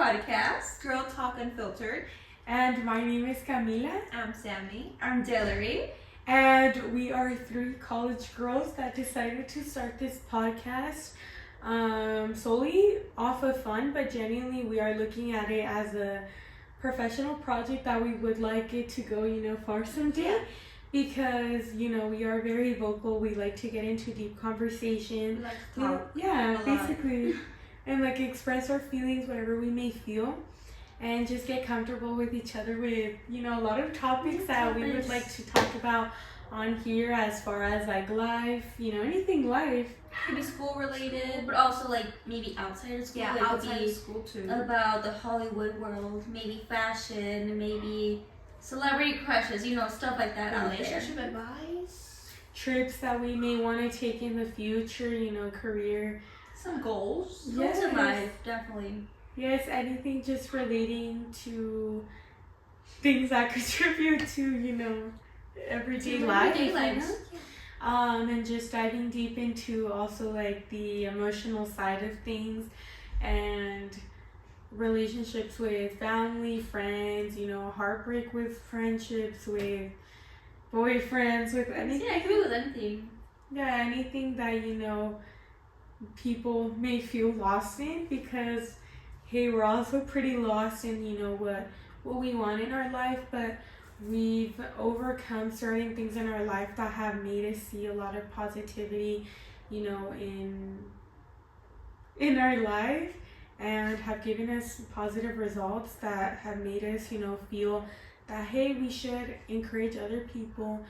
podcast, Girl Talk Unfiltered. And my name is Camila. I'm Sammy. I'm Delary. And we are three college girls that decided to start this podcast solely off of fun, but genuinely we are looking at it as a professional project that we would like it to go, far someday. Because, we are very vocal. We like to get into deep conversation. We like to talk. Basically. And express our feelings, whatever we may feel. And just get comfortable with each other with, a lot of topics that we would like to talk about on here as far as life, anything life. Could be school related, But also maybe outside of school. Yeah, It could outside be of school too. about the Hollywood world, maybe fashion, maybe celebrity crushes, stuff like that out there. Relationship advice. Trips that we may want to take in the future, career. Some goals. Goals in life, definitely. Yes, anything just relating to things that contribute to, everyday life. Everyday lives. And just diving deep into also the emotional side of things and relationships with family, friends, heartbreak with friendships, with boyfriends, with anything. Yeah, I agree with anything. Yeah, anything that, people may feel lost in, because hey, we're also pretty lost in, what we want in our life, but we've overcome certain things in our life that have made us see a lot of positivity, in our life, and have given us positive results that have made us, feel that hey, we should encourage other people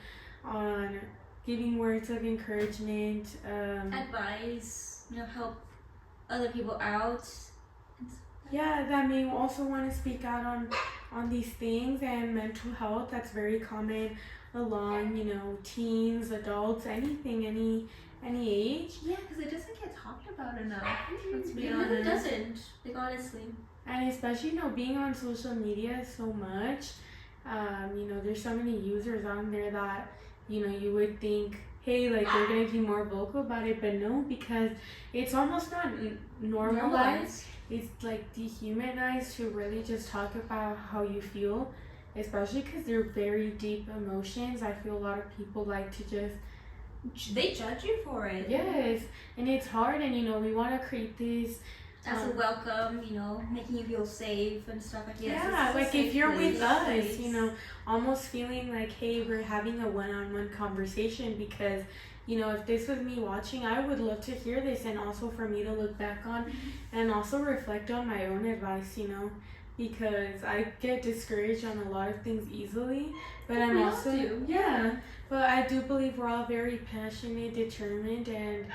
on giving words of encouragement, Advice, help other people out. Yeah, that may also want to speak out on these things, and mental health, that's very common along, teens, adults, anything, any age. Yeah, because it doesn't get talked about enough. Let's be It honest. really doesn't, honestly. And especially, being on social media so much, there's so many users on there that, you would think, hey, they're going to be more vocal about it, but no, because it's almost not normalized. It's dehumanized to really just talk about how you feel, especially because they're very deep emotions. I feel a lot of people like to just... They judge you for it. Yes, and it's hard, and we want to create this... As a welcome, making you feel safe and stuff like that. Yeah, it's a if safe you're place. with us, Place. almost feeling hey, we're having a one-on-one conversation, because, if this was me watching, I would love to hear this, and also for me to look back on and also reflect on my own advice, because I get discouraged on a lot of things easily, but I'm We all also... do. Yeah, but I do believe we're all very passionate, determined, and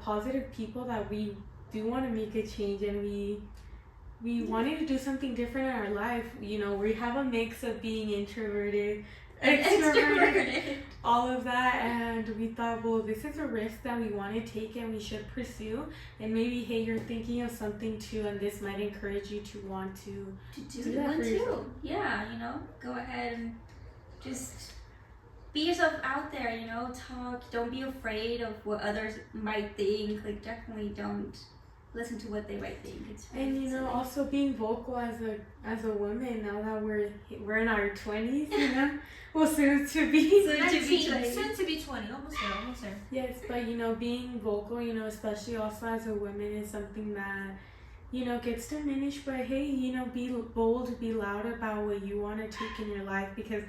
positive people that we do want to make a change, and we wanted to do something different in our life. We have a mix of being introverted, extroverted, all of that, and we thought, well, this is a risk that we want to take and we should pursue, and maybe, hey, you're thinking of something too, and this might encourage you to want to do that one for too. yourself. Yeah, go ahead and just be yourself out there, talk. Don't be afraid of what others might think. Definitely don't listen to what they might think. It's And silly. also being vocal as a woman, now that we're in our 20s, well, soon to be. Soon to be 20. Almost there. Yes, but being vocal, especially also as a woman, is something that, gets diminished. But hey, be bold, be loud about what you want to take in your life, because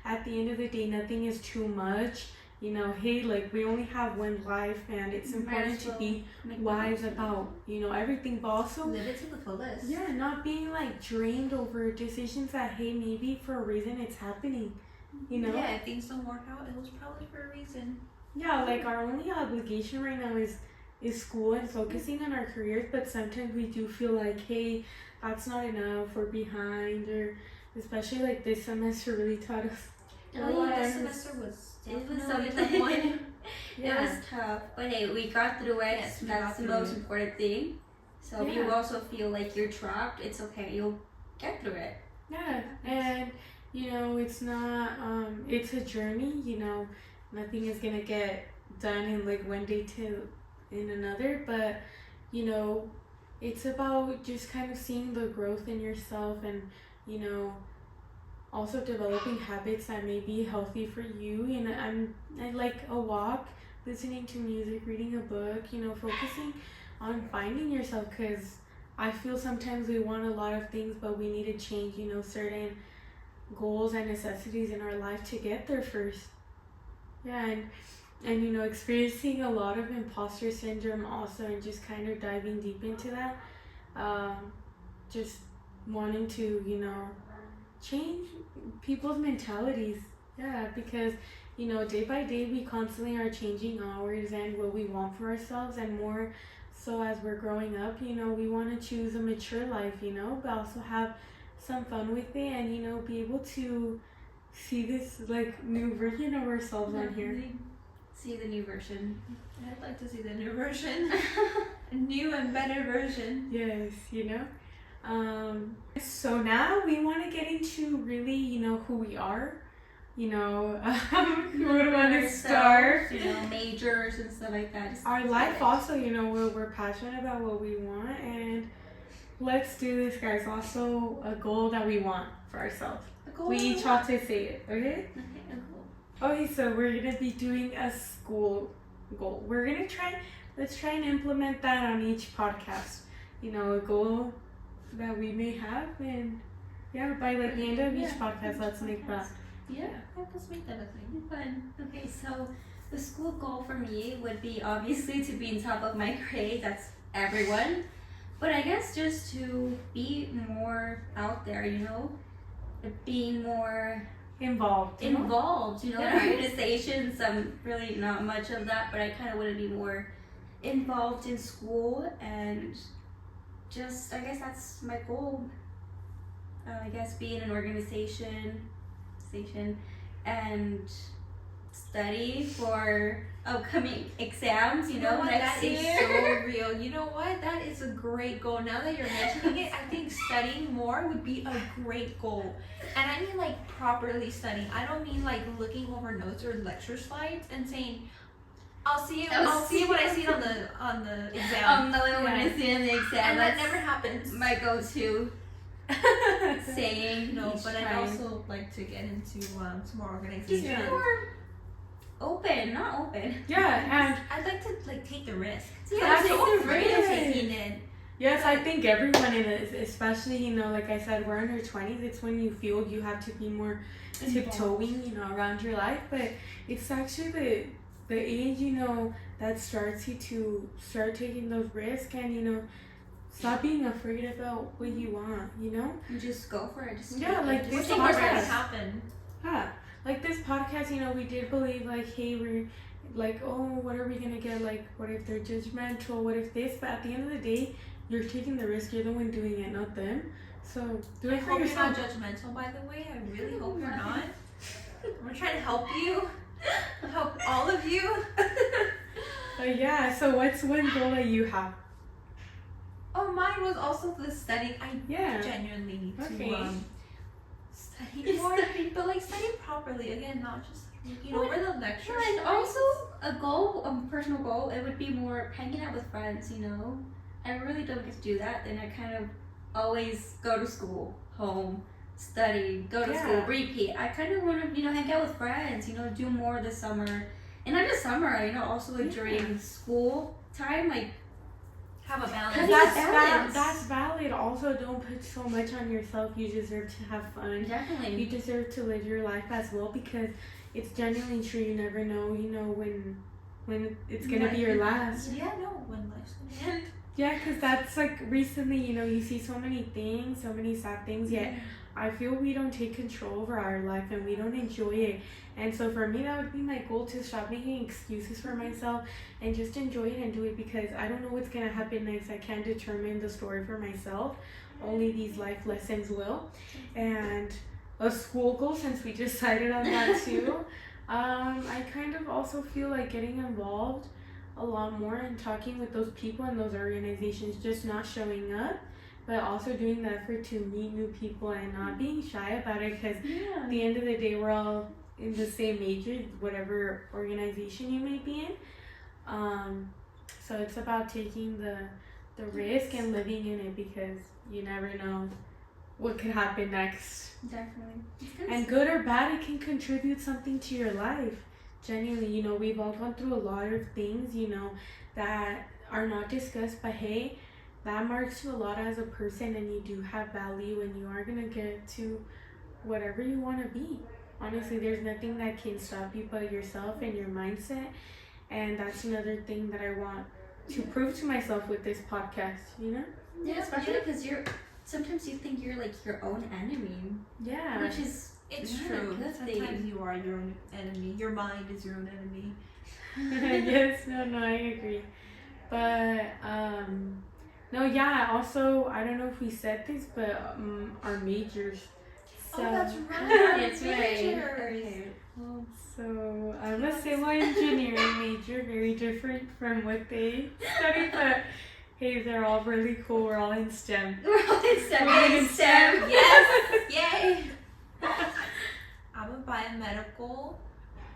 at the end of the day, nothing is too much. Hey, we only have one life, and it's important to be wise about, everything, but also Live it to the fullest. yeah, not being drained over decisions that, hey, maybe for a reason it's happening, Yeah, if things don't work out, it was probably for a reason. Yeah, our only obligation right now is school and focusing on our careers, but sometimes we do feel hey, that's not enough, we're behind, or especially this semester really taught us a lot. This semester was It was definitely something. a tough one. It was tough, but hey, we got through it. Yes, we That's got the through most it. important thing. So if you Yeah. also feel you're trapped, it's okay. You'll get through it. Yeah, and it's not it's a journey. Nothing is gonna get done in one day to in another, but it's about just kind of seeing the growth in yourself and, you know, also developing habits that may be healthy for you. You know, I like a walk, listening to music, reading a book, you know, focusing on finding yourself, because I feel sometimes we want a lot of things, but we need to change, you know, certain goals and necessities in our life to get there first. Yeah, and you know, experiencing a lot of imposter syndrome also, and just kind of diving deep into that. Just wanting to, you know, change people's mentalities. Yeah, because, you know, day by day we constantly are changing ours and what we want for ourselves, and more so as we're growing up, you know, we want to choose a mature life, you know, but also have some fun with it, and, you know, be able to see this like new version of ourselves on here. See the new version. I'd like to see the new version. A new and better version. Yes, you know. So now we want to get into really, you know, who we are. You know, who would want to start? You know, majors and stuff like that. Just Our life also, you know, we're passionate about what we want, and let's do this, guys. Also, a goal that we want for ourselves. We each have to say it, okay? Okay, cool. Okay, so we're gonna be doing a school goal. Let's try and implement that on each podcast. You know, a goal that we may have, and yeah, by like the end of each podcast, let's make that. Yeah, let's make that a thing. Fun. Okay, so the school goal for me would be obviously to be on top of my grade. That's everyone. But I guess just to be more out there, you know, being more Involved, you know, in organizations. I'm really not much of that, but I kind of want to be more involved in school, and just, I guess that's my goal. I guess be in an organization and study for upcoming exams, you know, next that year. Is so real. You know what? That is a great goal. Now that you're mentioning it, I think studying more would be a great goal. And I mean like properly studying. I don't mean like looking over notes or lecture slides and saying, I'll see what I see on the exam. When I see in the exam. And that never happens. My go-to saying. No, but I'd also like to get into some more organizations. Just more open, not open. Yeah, and I'd like to like take the risk. Yeah, I'm so take the afraid of risk. taking it. yes, I think everyone in it, especially, you know, like I said, we're in our 20s. It's when you feel you have to be more tiptoeing, you know, around your life. But it's actually the age, you know, that starts you to start taking those risks, and, you know, stop being afraid about what you want, you know? And just go for it. Just Yeah, like this What's going to podcast. happen? Yeah, like this podcast, you know, we did believe, like, hey, we're like, oh, what are we gonna get? Like, what if they're judgmental? What if this? But at the end of the day, you're taking the risk. You're the one doing it, not them. So do I it for hope you're not yourself. judgmental, by the way. I really hope you're not. I'm trying to help you. Help all of you. But yeah, so what's one goal that you have? Oh, mine was also the studying. I Yeah. genuinely need Okay. to study more, but like study properly. Again, not just looking over the lecture. Yeah, and slides. also a goal, a personal goal, it would be more hanging out with friends, you know. I really don't get to do that, then I kind of always go to school, home, study, go to school, repeat. I kind of want to, you know, hang out with friends, you know, do more this summer. And not just summer, you know, also like during school time, like have a balance. That's valid. Also, don't put so much on yourself. You deserve to have fun. Definitely. You deserve to live your life as well, because it's genuinely true. You never know, you know, when it's gonna be your last. Yeah, no, when life's gonna end. Yeah, because that's like recently, you know, you see so many things, so many sad things, yet I feel we don't take control over our life and we don't enjoy it. And so for me, that would be my goal, to stop making excuses for myself and just enjoy it and do it, because I don't know what's going to happen next. I can't determine the story for myself. Only these life lessons will. And a school goal, since we decided on that too, I kind of also feel like getting involved a lot more and talking with those people and those organizations, just not showing up, but also doing the effort to meet new people and not being shy about it, because at the end of the day, we're all in the same major, whatever organization you may be in. So it's about taking the the risk and living in it, because you never know what could happen next. Definitely. And good or bad, it can contribute something to your life. Genuinely, you know, we've all gone through a lot of things, you know, that are not discussed, but hey, that marks you a lot as a person, and you do have value, and you are going to get to whatever you want to be. Honestly, there's nothing that can stop you but yourself and your mindset. And that's another thing that I want to prove to myself with this podcast, you know? Yeah, especially because sometimes you think you're like your own enemy. Yeah. Which is It's not true. a good Sometimes thing. you are your own enemy. Your mind is your own enemy. Yes, no, I agree. But, no, yeah, also, I don't know if we said this, but our majors. So, Oh, that's right. It's right. Majors. Okay. Well, So, I'm a civil engineering major, very different from what they study, but hey, they're all really cool. We're all in STEM. we're all in STEM. We're in STEM. Yes. Yay. I'm a biomedical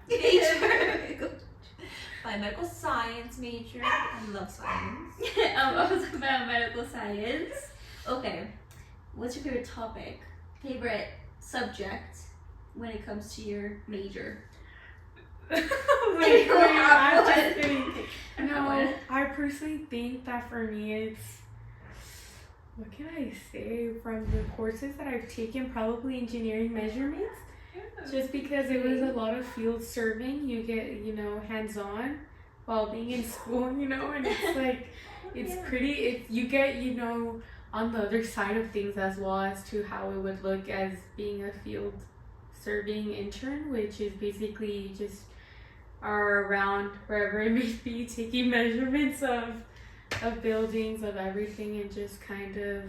major. Biomedical science major. I love science. I was about medical science. Okay. What's your favorite topic? Favorite subject when it comes to your major? I'm What? just kidding. No, What? I personally think that for me it's, what can I say, from the courses that I've taken, probably engineering measurements, just because it was a lot of field serving. You get, you know, hands-on while being in school, you know, and it's like, it's pretty, you get, you know, on the other side of things as well as to how it would look as being a field serving intern, which is basically just are around wherever it may be, taking measurements of buildings, of everything, and just kind of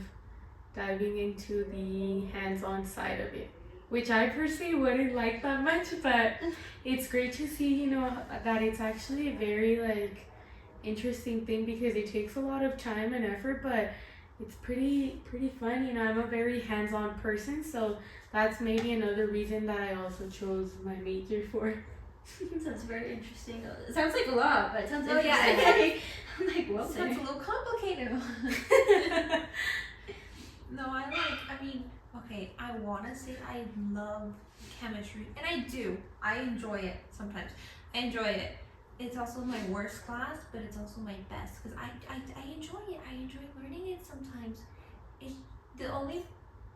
diving into the hands-on side of it, which I personally wouldn't like that much, but it's great to see, you know, that it's actually a very like interesting thing, because it takes a lot of time and effort, but it's pretty fun. You know, I'm a very hands-on person, so that's maybe another reason that I also chose my major for. Sounds very interesting. It sounds like a lot, but it sounds Oh, yeah. interesting. I'm like, well, Sounds a little complicated. No, I mean, okay, I want to say I love chemistry, and I do. I enjoy it sometimes. I enjoy it. It's also my worst class, but it's also my best, because I enjoy it. I enjoy learning it sometimes. It's the only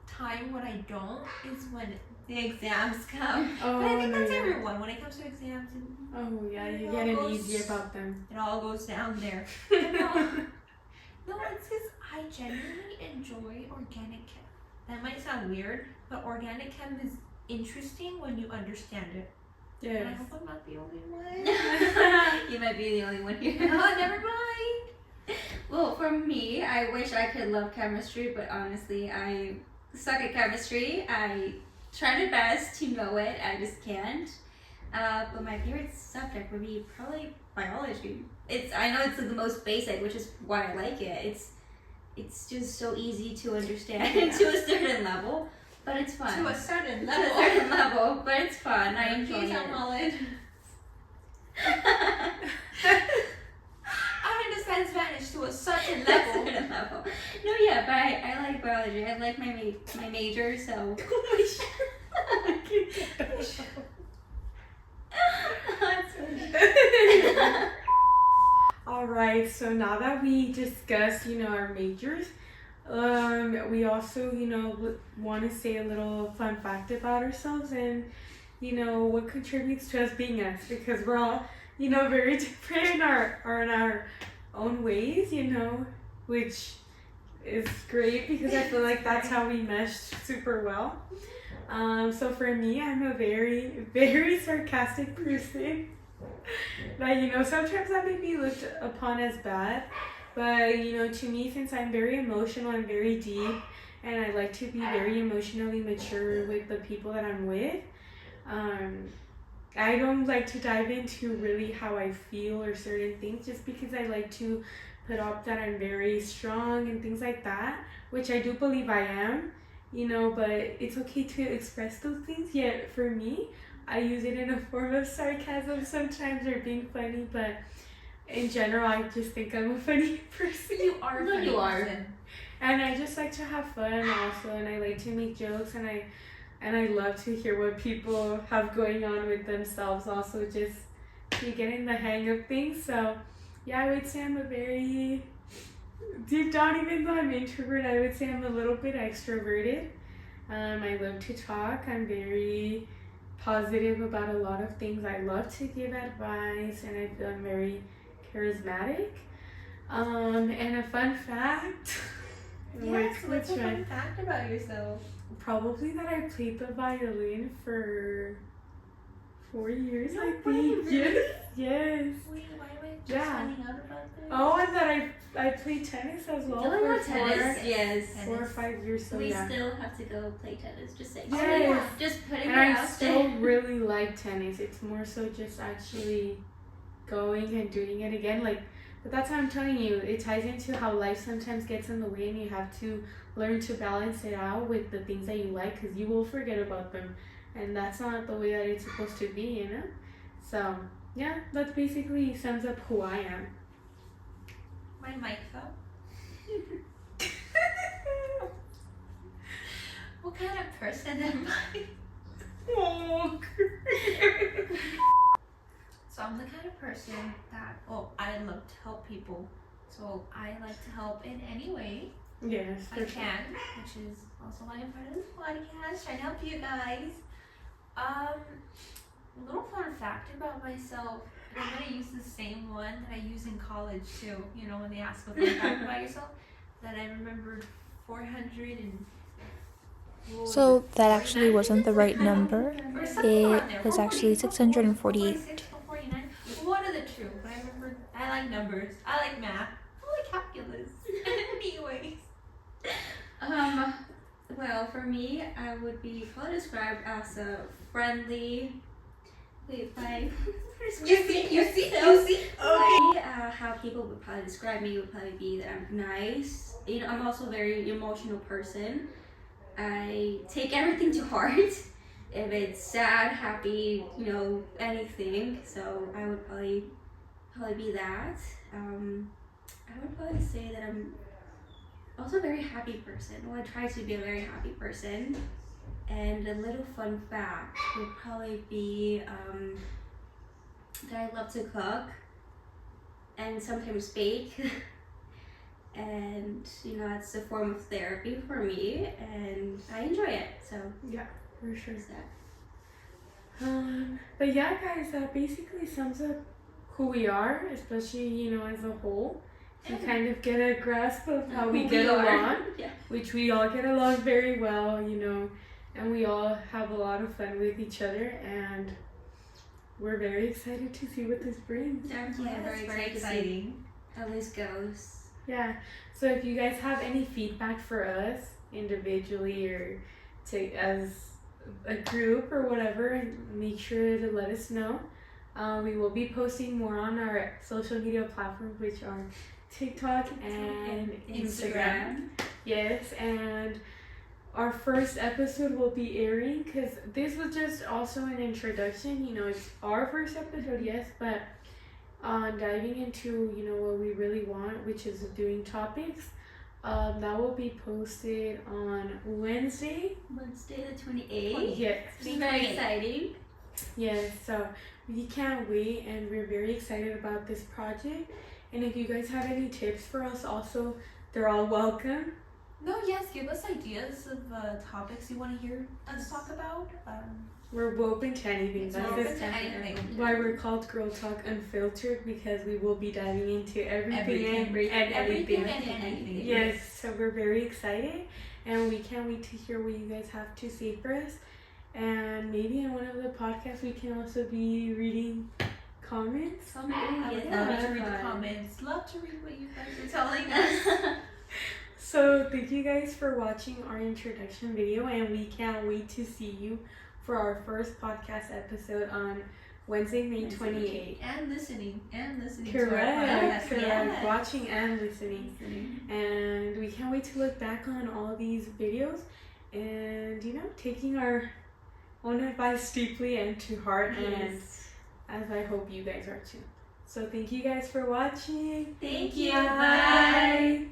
time when I don't is when the exams come. Oh, But I think that's no, yeah. everyone. When it comes to exams, Oh yeah, you It get all an goes- easy about them. it all goes down there. No, it's because I genuinely enjoy organic chem. That might sound weird, but organic chem is interesting when you understand it. And I Yes. hope I'm not the only one. You might be the only one here. Oh, never mind. Well, for me, I wish I could love chemistry, but honestly, I suck at chemistry. I try my best to know it, I just can't. But my favorite subject would be probably biology. I know it's the most basic, which is why I like it. It's just so easy to understand to a certain level, but it's fun. To a certain To level. a certain level, but it's fun. I enjoy Please, it. I'm Holland. I understand Spanish to a certain A level. certain level. No, yeah, but I like biology. I like my major, so. That's funny. Alright, so now that we discussed, you know, our majors, we also, you know, want to say a little fun fact about ourselves and, you know, what contributes to us being us, because we're all, you know, very different in our own ways, you know, which is great because I feel like that's how we meshed super well. So for me, I'm a very, very sarcastic person. Like, you know, sometimes that may be looked upon as bad, but, you know, to me, since I'm very emotional and very deep, and I like to be very emotionally mature with the people that I'm with, I don't like to dive into really how I feel or certain things, just because I like to put up that I'm very strong and things like that, which I do believe I am, you know, but it's okay to express those things. Yet for me, I use it in a form of sarcasm sometimes or being funny, but in general, I just think I'm a funny person. You are a No, funny you are. person. And I just like to have fun also, and I like to make jokes, and I love to hear what people have going on with themselves also, just to get in the hang of things. So yeah, I would say I'm a very deep down, even though I'm introvert, I would say I'm a little bit extroverted. I love to talk. I'm very positive about a lot of things. I love to give advice, and I feel I'm very charismatic. And a fun fact. Yes, what's a which fun one? fact about yourself? Probably that I played the violin for 4 years, I way, think. really? Yes. Wait, why am I just Yeah. finding out about this? Oh, and that I played tennis as well Oh, for yeah, tennis. Yes. 4 or 5 years. So We yeah. still have to go play tennis. Just saying. Yes. Oh, yeah. Just putting And it I out still there. really like tennis. It's more so just actually going and doing it again. But that's how I'm telling you. It ties into how life sometimes gets in the way, and you have to learn to balance it out with the things that you like, because you will forget about them, and that's not the way that it's supposed to be, So yeah, that basically sums up who I am. My mic fell. What kind of person am I? Oh. So I'm the kind of person that, I love to help people. So I like to help in any way Yes, I for sure. can, which is also why I'm part of this podcast, trying to help you guys. Little fun fact about myself, and I'm gonna use the same one that I use in college too. You know, when they ask a fun fact about yourself, that I remembered 400 and. So that actually wasn't the right number. Or something around there. It was actually 648. 446, 449. One of the two, but I remember I like numbers. I like math. I like calculus. Anyways. Well, for me, I would be probably described as a friendly. Wait, like. You see. How people would probably describe me would probably be that I'm nice. I'm also a very emotional person. I take everything to heart. If it's sad, happy, anything. So I would probably be that. I would probably say that I'm also a very happy person. Well, I try to be a very happy person. And a little fun fact would probably be that I love to cook and sometimes bake. And it's a form of therapy for me, and I enjoy it. So Yeah, for sure. there's that. But yeah, guys, that basically sums up who we are, especially as a whole. To kind of get a grasp of how we get along, Yeah. which we all get along very well, and we all have a lot of fun with each other, and we're very excited to see what this brings. Definitely Yeah, very it's very excited to see exciting. how this goes. Yeah, so if you guys have any feedback for us individually or as a group or whatever, make sure to let us know. We will be posting more on our social media platforms, which are TikTok and Instagram. Yes, and our first episode will be airing, because this was just also an introduction. It's our first episode, yes, but diving into what we really want, which is doing topics, that will be posted on Wednesday the 28th. yes It's very exciting. yes so we can't wait, and we're very excited about this project. And if you guys have any tips for us also, they're all welcome. No, yes, give us ideas of topics you want to hear us talk about. We're open to anything. So That's open just to anything. why we're called Girl Talk Unfiltered, because we will be diving into everything and anything. Everything and anything. Yes, so we're very excited, and we can't wait to hear what you guys have to say for us. And maybe in one of the podcasts we can also be reading comments. I would Yeah, love to read the fun. comments. Love to read what you guys are telling us. So thank you guys for watching our introduction video, and we can't wait to see you for our first podcast episode on Wednesday, May 28th. And listening. Correct. To our podcast. Yes. Watching and listening. And we can't wait to look back on all these videos and, taking our own advice deeply and to heart, and as I hope you guys are too. So thank you guys for watching. Thank you. Bye. Bye.